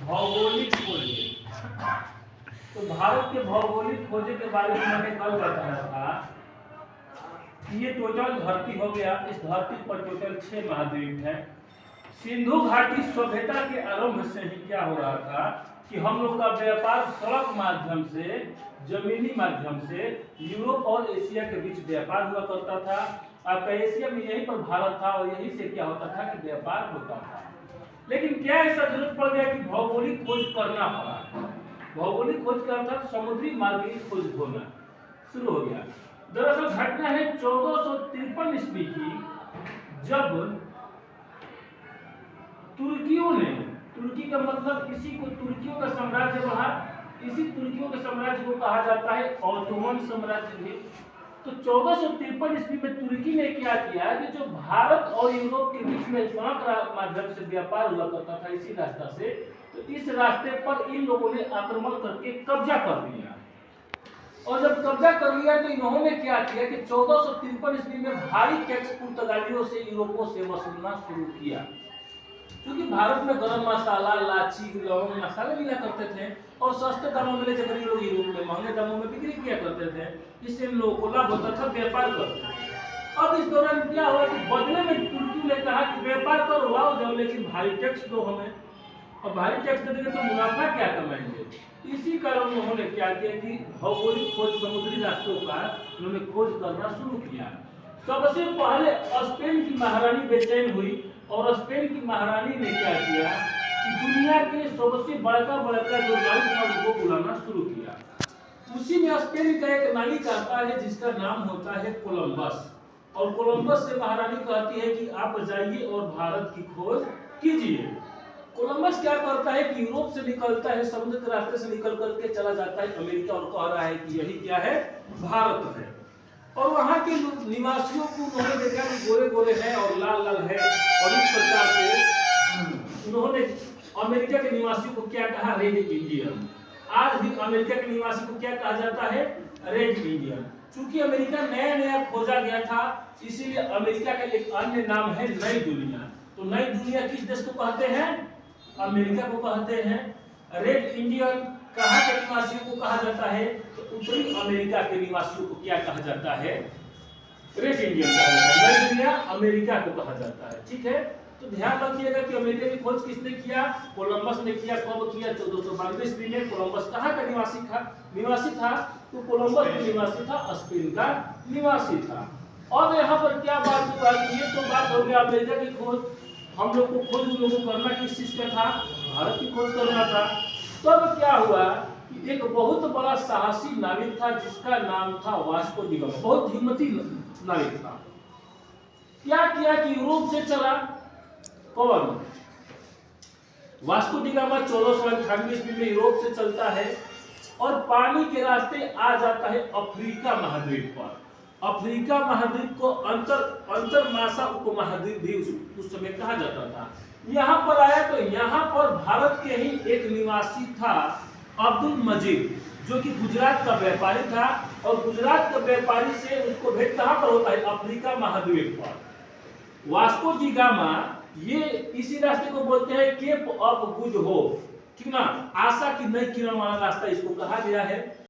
भौगोलिक खोजें। तो भारत के भौगोलिक खोजे के बारे में मैंने कल बताया था कि ये टोटल धरती हो गया। इस धरती पर टोटल 6 महाद्वीप हैं। सिंधु घाटी सभ्यता के आरंभ से ही क्या हो रहा था कि हम लोग का व्यापार सड़क माध्यम से, जमीनी माध्यम से यूरोप और एशिया के बीच व्यापार हुआ करता था। आपका एशिया में यहीं पर भारत था और यहीं से क्या होता था कि व्यापार होता था। लेकिन क्या ऐसा जरूरत पड़ गया कि भौगोलिक खोज करना पड़ा। भौगोलिक खोज का अर्थात समुद्री मार्ग की खोज होना शुरू हो गया। दरअसल घटना है 1453 ईस्वी की, जब तुर्कियों ने, तुर्की का मतलब इसी को तुर्कियों का साम्राज्य रहा, इसी तुर्कियों के साम्राज्य को कहा जाता है ऑटोमन साम्राज्य भी। तो 1453 ईस्वी में तुर्की ने क्या किया कि जो भारत और यूरोप के बीच में सड़क माध्यम से व्यापार हुआ करता था इसी रास्ता से, तो इस रास्ते पर इन लोगों ने आक्रमण करके कब्जा कर लिया। और जब कब्जा कर लिया तो इन्होंने क्या किया कि 1453 ईस्वी में भारी टैक्स पुर्तगालियों से, यूरोपों से वसूलना शुरू किया। क्योंकि भारत में गरम मसाला, लाची, लौंग, मसाले मिला करते थे और सस्ते दामों में ले जाकर लोग यूरोप में महंगे दामों में बिक्री किया करते थे। इससे इन लोगों को लाभ होता था, व्यापार करते थे। अब इस दौरान क्या हुआ कि बदले में तुर्की ने कहा कि व्यापार करो, लाओ जाओ, लेकिन भारी टैक्स दो हमें, और भारी टैक्स देंगे तो मुनाफा क्या कमाएंगे। इसी कारण उन्होंने क्या किया कि भौगोलिक खोज, समुद्री रास्तों का उन्होंने खोज करना शुरू किया। सबसे पहले स्पेन की महारानी बेचैन हुई और स्पेन की महारानी ने क्या किया कि दुनिया के सबसे बड़का जो नाविक था उनको बुलाना शुरू किया। उसी में स्पेन का एक नाविक आता है जिसका नाम होता है कोलंबस, और कोलंबस से महारानी कहती है कि आप जाइए और भारत की खोज कीजिए। कोलंबस क्या करता है कि यूरोप से निकलता है, समुद्र के रास्ते से निकल करके चला जाता है अमेरिका और कह रहा है कि यही क्या है, भारत है। और वहां के निवासियों को उन्होंने देखा कि गोरे गोरे हैं और लाल लाल है, और इस प्रकार से उन्होंने अमेरिका के निवासियों को क्या कहा, रेड इंडियन। आज भी अमेरिका के निवासी को क्या कहा जाता है, रेड इंडियन। चूंकि अमेरिका नया नया खोजा गया था, इसीलिए अमेरिका का एक अन्य नाम है नई दुनिया। तो नई दुनिया किस देश को कहते हैं, अमेरिका को कहते हैं। रेड इंडियन कहाँ के निवासियों को कहा जाता है, तो उत्तरी अमेरिका के निवासियों को क्या कहा जाता है, रेड इंडियन कहा जाता है। नई दुनिया अमेरिका को कहा जाता है। ठीक है, तो ध्यान रखिएगा कि अमेरिका की खोज किसने किया, कोलंबस ने किया। कब किया, 1492 ईस्वी में। कोलंबस कहाँ का निवासी था, तो कोलंबस जो निवासी था स्पेन का निवासी था। अब यहाँ पर क्या बात हुआ कि ये तो बात हो गया अमेरिका की खोज, हम लोग को खोज उन लोगों को करना किस चीज का था, भारत की खोज करना था। तब क्या हुआ कि एक बहुत बड़ा साहसी नाविक था जिसका नाम था वास्को डी गामा। बहुत हिम्मती नाविक था। क्या किया कि यूरोप से चला, कौन, वास्को डी गामा 1498 ईस्वी में यूरोप से चलता है और पानी के रास्ते आ जाता है अफ्रीका महाद्वीप पर। अफ्रीका महाद्वीप को अंतरमासा उपमहाद्वीप भी उस समय कहा जाता था। यहाँ पर आया तो यहाँ पर भारत के ही एक निवासी था अब्दुल मजीद, जो कि गुजरात का व्यापारी था, और गुजरात के व्यापारी से उसको भेंट कहाँ पर होता है, अफ्रीका महाद्वीप पर। वास्को डी गामा ये इसी रास्ते को बोलते हैं केप ऑफ गुड होप, ठीक ना, आशा की नई किरण वाला रास्ता इसको कहा गया है।